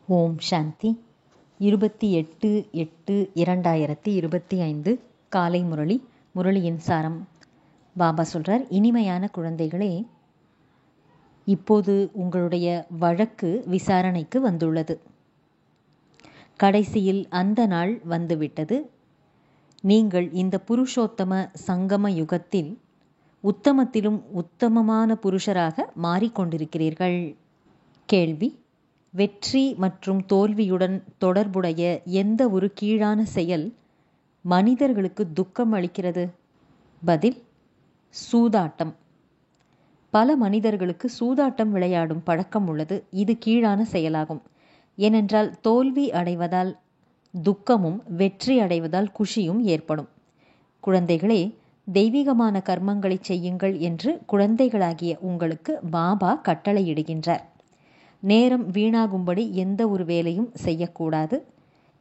ஓம் சாந்தி. 28/8/2025 காலை முரளி. முரளியின் சாரம். பாபா சொல்றார், இனிமையான குழந்தைகளே, இப்போது உங்களுடைய வழக்கு விசாரணைக்கு வந்துள்ளது. கடைசியில் அந்த நாள் வந்துவிட்டது. நீங்கள் இந்த புருஷோத்தம சங்கம யுகத்தில் உத்தமத்திலும் உத்தமமான புருஷராக மாறிக்கொண்டிருக்கிறீர்கள். கேள்வி: வெற்றி மற்றும் தோல்வியுடன் தொடர்புடைய எந்த ஒரு கீழான செயல் மனிதர்களுக்கு துக்கம் அளிக்கிறது? பதில்: சூதாட்டம். பல மனிதர்களுக்கு சூதாட்டம் விளையாடும் பழக்கம் உள்ளது. இது கீழான செயலாகும். ஏனென்றால் தோல்வி அடைவதால் துக்கமும் வெற்றி அடைவதால் குஷியும் ஏற்படும். குழந்தைகளே, தெய்வீகமான கர்மங்களை செய்யுங்கள் என்று குழந்தைகளாகிய உங்களுக்கு பாபா கட்டளையிடுகின்றார். நேரம் வீணாகும்படி எந்த ஒரு வேலையும் செய்யக்கூடாது.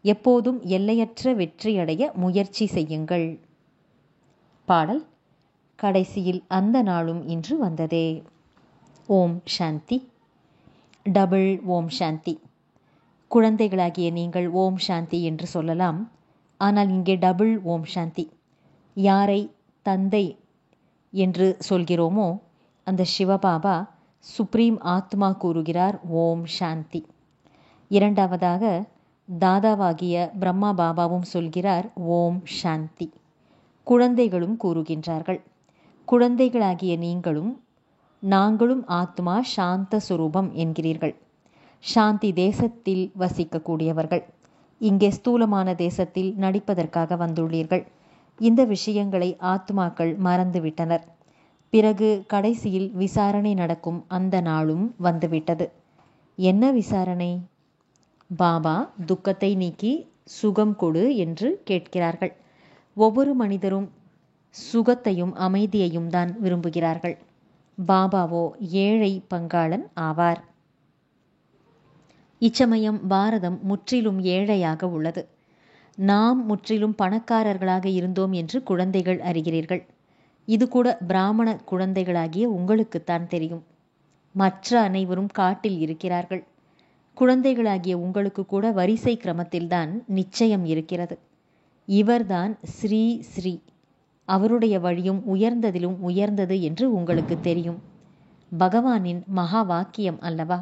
எப்போதும் எல்லையற்ற வெற்றியடைய முயற்சி செய்யுங்கள். பாடல். கடைசியில் அந்த நாளும் இன்று வந்ததே. ஓம் சாந்தி. டபுள் ஓம் சாந்தி. குழந்தைகளாகிய நீங்கள் ஓம் சாந்தி என்று சொல்லலாம். ஆனால் இங்கே டபுள் ஓம் சாந்தி. யாரை தந்தை என்று சொல்கிறோமோ அந்த சிவபாபா சுப்ரீம் ஆத்மா கூறுகிறார் ஓம் சாந்தி. இரண்டாவதாக தாதாவாகிய பிரம்மா பாபாவும் சொல்கிறார் ஓம் சாந்தி. குழந்தைகளும் கூறுகின்றார்கள். குழந்தைகளாகிய நீங்களும் நாங்களும் ஆத்மா சாந்த சுரூபம் என்கிறீர்கள். சாந்தி தேசத்தில் வசிக்கக்கூடியவர்கள். இங்கே ஸ்தூலமான தேசத்தில் நடிப்பதற்காக வந்துள்ளீர்கள். இந்த விஷயங்களை ஆத்மாக்கள் மறந்துவிட்டனர். பிறகு கடைசியில் விசாரணை நடக்கும் அந்த நாளும் வந்துவிட்டது. என்ன விசாரணை? பாபா துக்கத்தை நீக்கி சுகம் கொடு என்று கேட்கிறார்கள். ஒவ்வொரு மனிதரும் சுகத்தையும் அமைதியையும் தான் விரும்புகிறார்கள். பாபாவோ ஏழை பங்காளன் ஆவார். இச்சமயம் பாரதம் முற்றிலும் ஏழையாக உள்ளது. நாம் முற்றிலும் பணக்காரர்களாக இருந்தோம் என்று குழந்தைகள் அறிகிறீர்கள். இது கூட பிராமண குழந்தைகளாகிய உங்களுக்குத்தான் தெரியும். மற்ற அனைவரும் காட்டில் இருக்கிறார்கள். குழந்தைகளாகிய உங்களுக்கு கூட வரிசை கிரமத்தில்தான் நிச்சயம் இருக்கிறது. இவர்தான் ஸ்ரீ ஸ்ரீ. அவருடைய வழியும் உயர்ந்ததிலும் உயர்ந்தது என்று உங்களுக்கு தெரியும். பகவானின் மகா வாக்கியம் அல்லவா?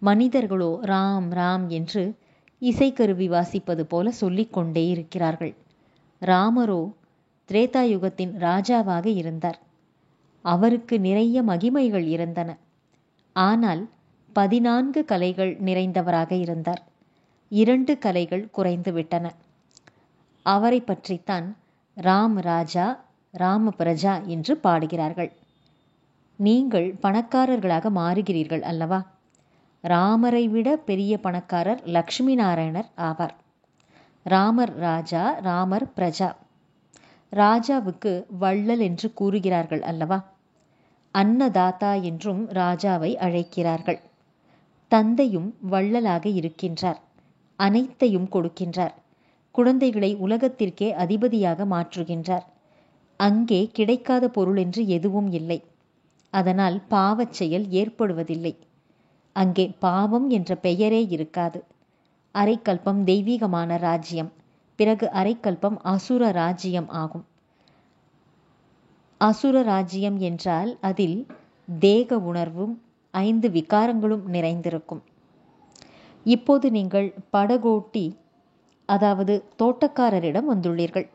மனிதர்களோ ராம் ராம் என்று இசைக்கருவி வாசிப்பது போல சொல்லிக்கொண்டே இருக்கிறார்கள். ராமரோ திரேதாயுகத்தின் ராஜாவாக இருந்தார். அவருக்கு நிறைய மகிமைகள் இருந்தன. ஆனால் 14 கலைகள் நிறைந்தவராக இருந்தார். 2 கலைகள் குறைந்துவிட்டன. அவரை பற்றித்தான் ராம் ராஜா ராம பிரஜா என்று பாடுகிறார்கள். நீங்கள் பணக்காரர்களாக மாறுகிறீர்கள் அல்லவா? ராமரை விட பெரிய பணக்காரர் லக்ஷ்மி நாராயணர் ஆவார். ராமர் ராஜா, ராமர் பிரஜா. ராஜாவுக்கு வள்ளல் என்று கூறுகிறார்கள் அல்லவா? அன்னதாத்தா என்றும் ராஜாவை அழைக்கிறார்கள். தந்தையும் வள்ளலாக இருக்கின்றார். அனைத்தையும் கொடுக்கின்றார். குழந்தைகளை உலகத்திற்கே அதிபதியாக மாற்றுகின்றார். அங்கே கிடைக்காத பொருள் என்று எதுவும் இல்லை. அதனால் பாவச் செயல் ஏற்படுவதில்லை. அங்கே பாவம் என்ற பெயரே இருக்காது. அரைக்கல்பம் தெய்வீகமான ராஜ்யம். பிறகு அரைக்கல்பம் அசுர ராஜ்யம் ஆகும். அசுர ராஜ்யம் என்றால் அதில் தேக உணர்வும் 5 விகாரங்களும் நிறைந்திருக்கும். இப்போது நீங்கள் படகோட்டி, அதாவது தோட்டக்காரரிடம் வந்துள்ளீர்கள்.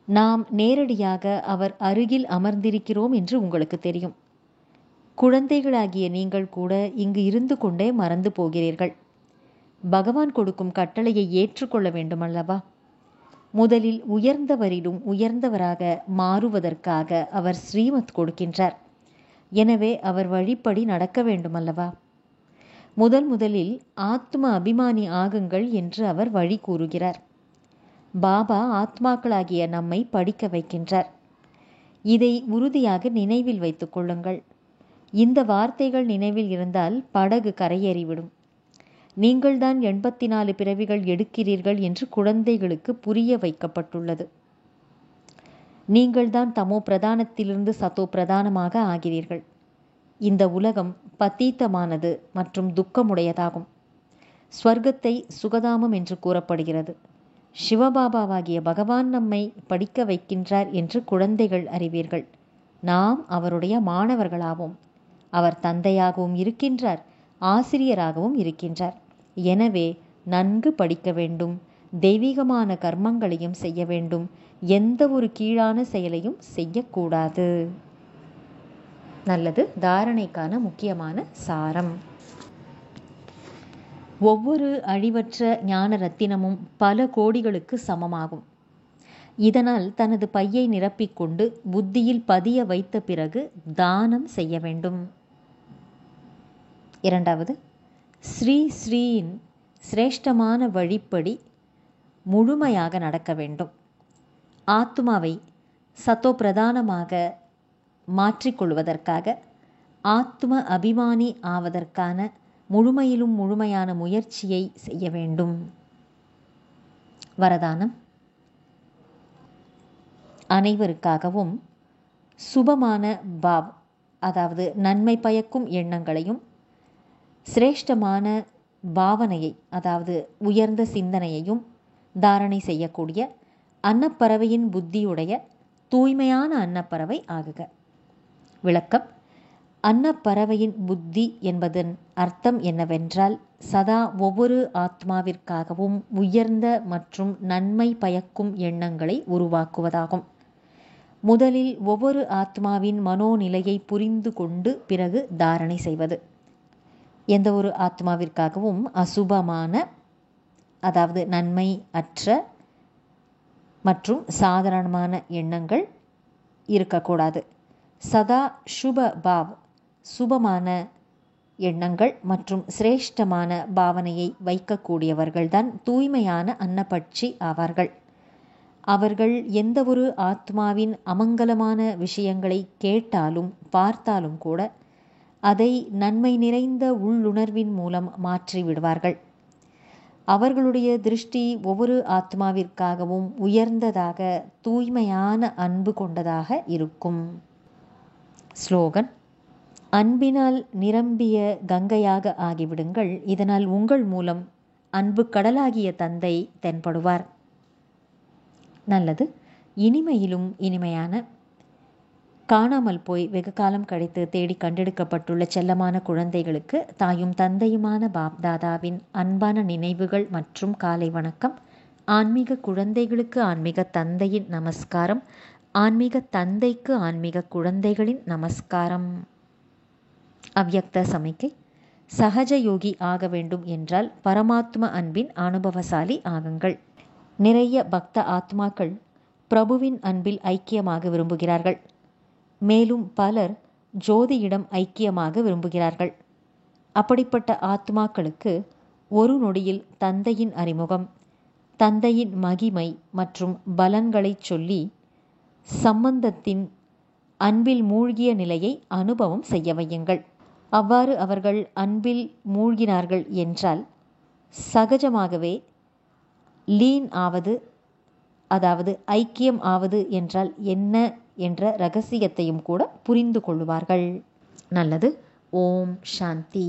நாம் நேரடியாக அவர் அருகில் அமர்ந்திருக்கிறோம் என்று உங்களுக்கு தெரியும். குழந்தைகளாகிய நீங்கள் கூட இங்கு இருந்து கொண்டே மறந்து போகிறீர்கள். பகவான் கொடுக்கும் கட்டளையை ஏற்றுக்கொள்ள வேண்டுமல்லவா? முதலில் உயர்ந்தவரிலும் உயர்ந்தவராக மாறுவதற்காக அவர் ஸ்ரீமத் கொடுக்கின்றார். எனவே அவர் வழிப்படி நடக்க வேண்டுமல்லவா? முதலில் ஆத்ம அபிமானி ஆகுங்கள் என்று அவர் வழி கூறுகிறார். பாபா ஆத்மாக்களாகிய நம்மை படிக்க வைக்கின்றார். இதை உறுதியாக நினைவில் வைத்துக் கொள்ளுங்கள். இந்த வார்த்தைகள் நினைவில் இருந்தால் படகு கரையேறிவிடும். நீங்கள்தான் 84 பிறவிகள் எடுக்கிறீர்கள் என்று குழந்தைகளுக்கு புரிய வைக்கப்பட்டுள்ளது. நீங்கள்தான் தமோ பிரதானத்திலிருந்து சத்தோ பிரதானமாக ஆகிறீர்கள். இந்த உலகம் பத்தீத்தமானது மற்றும் துக்கமுடையதாகும். ஸ்வர்க்கத்தை சுகதாமம் என்று கூறப்படுகிறது. சிவபாபாவாகிய பகவான் நம்மை படிக்க வைக்கின்றார் என்று குழந்தைகள் அறிவீர்கள். நாம் அவருடைய மாணவர்களாவோம். அவர் தந்தையாகவும் இருக்கின்றார், ஆசிரியராகவும் இருக்கின்றார். எனவே நன்கு படிக்க வேண்டும், தெய்வீகமான கர்மங்களையும் செய்ய வேண்டும், எந்த ஒரு கீழான செயலையும் செய்யக்கூடாது. நல்லது. தாரணைக்கான முக்கியமான சாரம். ஒவ்வொரு அழிவற்ற ஞான ரத்தினமும் பல கோடிகளுக்கு சமமாகும். இதனால் தனது பையை நிரப்பிக்கொண்டு புத்தியில் பதிய வைத்த பிறகு தானம் செய்ய வேண்டும். இரண்டாவது, ஸ்ரீ ஸ்ரீயின் சிரேஷ்டமான வழிப்படி முழுமையாக நடக்க வேண்டும். ஆத்மாவை சத்தோ பிரதானமாக மாற்றிக்கொள்வதற்காக ஆத்ம அபிமானி ஆவதற்கான முழுமையிலும் முழுமையான முயற்சியை செய்ய வேண்டும். வரதானம். அனைவருக்காகவும் சுபமான பாவ், அதாவது நன்மை பயக்கும் எண்ணங்களையும், சிரேஷ்டமான பாவனையை, அதாவது உயர்ந்த சிந்தனையையும் தாரணை செய்யக்கூடிய அன்னப்பறவையின் புத்தியுடைய தூய்மையான அன்னப்பறவை ஆகுக. விளக்கம். அன்னப்பறவையின் புத்தி என்பதன் அர்த்தம் என்னவென்றால், சதா ஒவ்வொரு ஆத்மாவிற்காகவும் உயர்ந்த மற்றும் நன்மை பயக்கும் எண்ணங்களை உருவாக்குவதாகும். முதலில் ஒவ்வொரு ஆத்மாவின் மனோநிலையை புரிந்து கொண்டு பிறகு தாரணை செய்வது. எந்த ஒரு ஆத்மாவிற்காகவும் அசுபமான, அதாவது நன்மை அற்ற மற்றும் சாதாரணமான எண்ணங்கள் இருக்கக்கூடாது. சதா சுப பாவ், சுபமான எண்ணங்கள் மற்றும் சிரேஷ்டமான பாவனையை வைக்கக்கூடியவர்கள்தான் தூய்மையான அன்னபட்சி ஆவார்கள். அவர்கள் எந்த ஒரு ஆத்மாவின் அமங்கலமான விஷயங்களை கேட்டாலும் பார்த்தாலும் கூட அதை நன்மை நிறைந்த உள்ளுணர்வின் மூலம் மாற்றி விடுவார்கள். அவர்களுடைய திருஷ்டி ஒவ்வொரு ஆத்மாவிற்காகவும் உயர்ந்ததாக, தூய்மையான அன்பு கொண்டதாக இருக்கும். ஸ்லோகன். அன்பினால் நிரம்பிய கங்கையாக ஆகிவிடுங்கள். இதனால் உங்கள் மூலம் அன்பு கடலாகிய தந்தை தென்படுவார். நல்லது. இனிமையிலும் இனிமையான, காணாமல் போய் வெகு காலம் கழித்து தேடி கண்டெடுக்கப்பட்டுள்ள செல்லமான குழந்தைகளுக்கு தாயும் தந்தையுமான பாப்தாதாவின் அன்பான நினைவுகள் மற்றும் காலை வணக்கம். ஆன்மீக குழந்தைகளுக்கு ஆன்மீக தந்தையின் நமஸ்காரம். ஆன்மீக தந்தைக்கு ஆன்மீக குழந்தைகளின் நமஸ்காரம். அவ்யக்த சமிக்கை. சகஜ யோகி ஆக வேண்டும் என்றால் பரமாத்ம அன்பின் அனுபவசாலி ஆகுங்கள். நிறைய பக்த ஆத்மாக்கள் பிரபுவின் அன்பில் ஐக்கியமாக விரும்புகிறார்கள். மேலும் பலர் ஜோதியிடம் ஐக்கியமாக விரும்புகிறார்கள். அப்படிப்பட்ட ஆத்மாக்களுக்கு ஒரு நொடியில் தந்தையின் அறிமுகம், தந்தையின் மகிமை மற்றும் பலன்களை சொல்லி சம்பந்தத்தின் அன்பில் மூழ்கிய நிலையை அனுபவம் செய்ய வையுங்கள். அவ்வாறு அவர்கள் அன்பில் மூழ்கினார்கள் என்றால் சகஜமாகவே லீன் ஆவது, அதாவது ஐக்கியம் ஆவது என்றால் என்ன என்ற ரகசியத்தையும் கூட புரிந்து கொள்வார்கள். நல்லது. ஓம் சாந்தி.